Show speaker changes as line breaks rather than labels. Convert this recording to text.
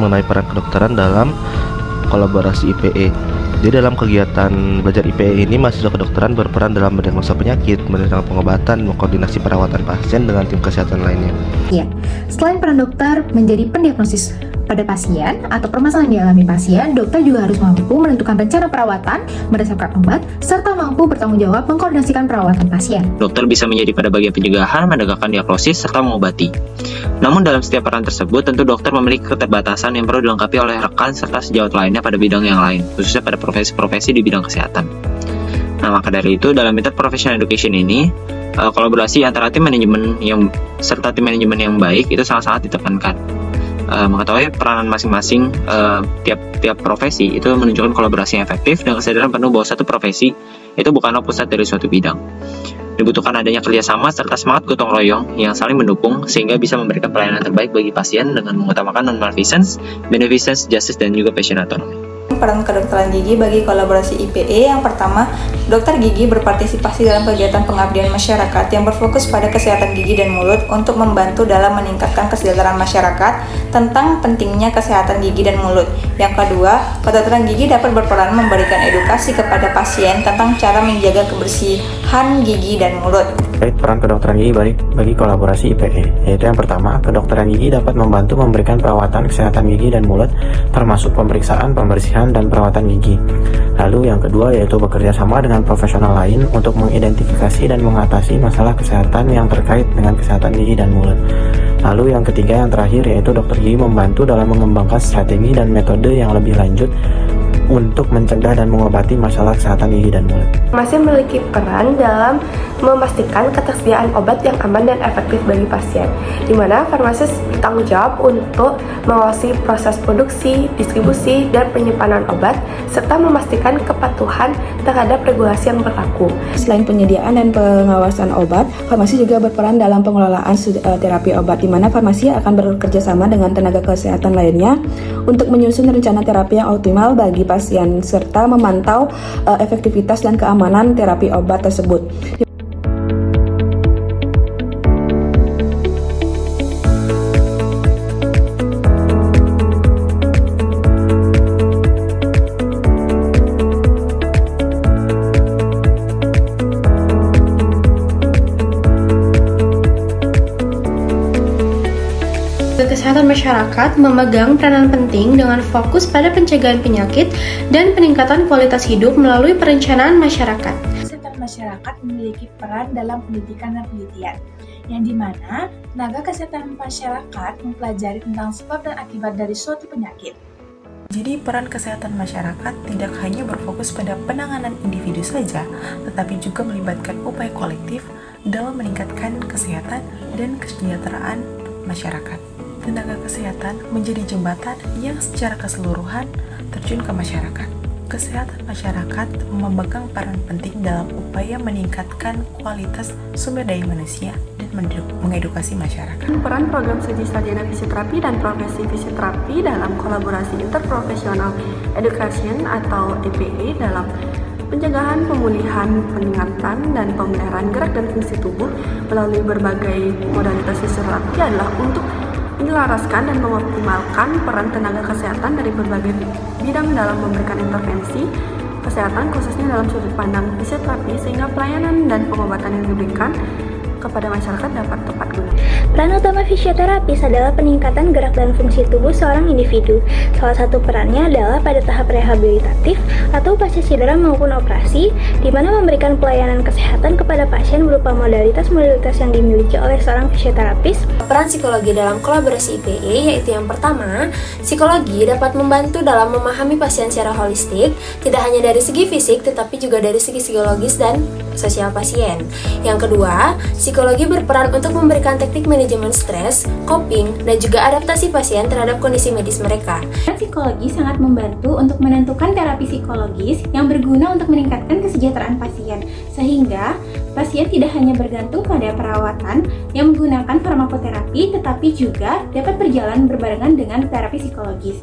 mengenai peran kedokteran dalam kolaborasi IPE. Jadi dalam kegiatan belajar IPE ini, mahasiswa kedokteran berperan dalam mendiagnosa penyakit, merencanakan pengobatan, mengkoordinasi perawatan pasien dengan tim kesehatan lainnya.
Ya, selain peran dokter menjadi pendiagnosis pada pasien atau permasalahan yang dialami pasien, dokter juga harus mampu menentukan rencana perawatan berdasarkan obat, serta mampu bertanggung jawab mengkoordinasikan perawatan pasien.
Dokter bisa menjadi pada bagian pencegahan, menegakkan diagnosis, serta mengobati. Namun dalam setiap peran tersebut, tentu dokter memiliki keterbatasan yang perlu dilengkapi oleh rekan serta sejawat lainnya pada bidang yang lain, khususnya pada profesi-profesi di bidang kesehatan. Nah, maka dari itu, dalam interprofessional education ini, kolaborasi antara tim manajemen serta tim manajemen yang baik itu sangat-sangat ditekankan. Mengetahui peranan masing-masing tiap profesi itu menunjukkan kolaborasi yang efektif dan kesadaran penuh bahwa satu profesi itu bukanlah pusat dari suatu bidang. Dibutuhkan adanya kerjasama serta semangat gotong royong yang saling mendukung sehingga bisa memberikan pelayanan terbaik bagi pasien dengan mengutamakan non-malfeasance, beneficence, justice, dan juga patient autonomy.
Peran kedokteran gigi bagi kolaborasi IPE. Yang pertama, dokter gigi berpartisipasi dalam kegiatan pengabdian masyarakat yang berfokus pada kesehatan gigi dan mulut untuk membantu dalam meningkatkan kesejahteraan masyarakat tentang pentingnya kesehatan gigi dan mulut. Yang kedua, kedokteran gigi dapat berperan memberikan edukasi kepada pasien tentang cara menjaga kebersihan gigi dan mulut.
Peran kedokteran gigi bagi kolaborasi IPE, yaitu yang pertama, kedokteran gigi dapat membantu memberikan perawatan kesehatan gigi dan mulut, termasuk pemeriksaan, pembersihan, dan perawatan gigi. Lalu yang kedua yaitu bekerja sama dengan profesional lain untuk mengidentifikasi dan mengatasi masalah kesehatan yang terkait dengan kesehatan gigi dan mulut. Lalu yang ketiga yang terakhir yaitu dokter gigi membantu dalam mengembangkan strategi dan metode yang lebih lanjut untuk mencegah dan mengobati masalah kesehatan gigi dan mulut.
Masih memiliki peran dalam memastikan ketersediaan obat yang aman dan efektif bagi pasien, di mana farmasis bertanggung jawab untuk mengawasi proses produksi, distribusi, dan penyimpanan obat, serta memastikan kepatuhan terhadap regulasi yang berlaku.
Selain penyediaan dan pengawasan obat, farmasi juga berperan dalam pengelolaan terapi obat, di mana farmasi akan bekerja sama dengan tenaga kesehatan lainnya untuk menyusun rencana terapi yang optimal bagi pasien, serta memantau efektivitas dan keamanan terapi obat tersebut.
Kesehatan masyarakat memegang peranan penting dengan fokus pada pencegahan penyakit dan peningkatan kualitas hidup melalui perencanaan masyarakat.
Kesehatan masyarakat memiliki peran dalam pendidikan dan penelitian, yang dimana tenaga kesehatan masyarakat mempelajari tentang sebab dan akibat dari suatu penyakit.
Jadi peran kesehatan masyarakat tidak hanya berfokus pada penanganan individu saja, tetapi juga melibatkan upaya kolektif dalam meningkatkan kesehatan dan kesejahteraan masyarakat. Tenaga kesehatan menjadi jembatan yang secara keseluruhan terjun ke masyarakat. Kesehatan masyarakat memegang peran penting dalam upaya meningkatkan kualitas sumber daya manusia dan mengedukasi masyarakat.
Peran program studi sarjana fisioterapi dan profesi fisioterapi dalam kolaborasi interprofessional education atau IPE dalam pencegahan, pemulihan, peningkatan, dan pemeliharaan gerak dan fungsi tubuh melalui berbagai modalitas fisioterapi adalah untuk menyelaraskan dan mengoptimalkan peran tenaga kesehatan dari berbagai bidang dalam memberikan intervensi kesehatan khususnya dalam sudut pandang fisioterapi sehingga pelayanan dan pengobatan yang diberikan kepada masyarakat dapat tepat guna.
Peran utama fisioterapis adalah peningkatan gerak dan fungsi tubuh seorang individu. Salah satu perannya adalah pada tahap rehabilitatif atau pasca cedera maupun operasi, di mana memberikan pelayanan kesehatan kepada pasien berupa modalitas-modalitas yang dimiliki oleh seorang fisioterapis.
Peran psikologi dalam kolaborasi IPE yaitu yang pertama, psikologi dapat membantu dalam memahami pasien secara holistik, tidak hanya dari segi fisik tetapi juga dari segi psikologis dan sosial pasien. Yang kedua, psikologi berperan untuk memberikan teknik manajemen stres, coping, dan juga adaptasi pasien terhadap kondisi medis mereka.
Psikologi sangat membantu untuk menentukan terapi psikologis yang berguna untuk meningkatkan kesejahteraan pasien, sehingga pasien tidak hanya bergantung pada perawatan yang menggunakan farmakoterapi, tetapi juga dapat berjalan berbarengan dengan terapi psikologis.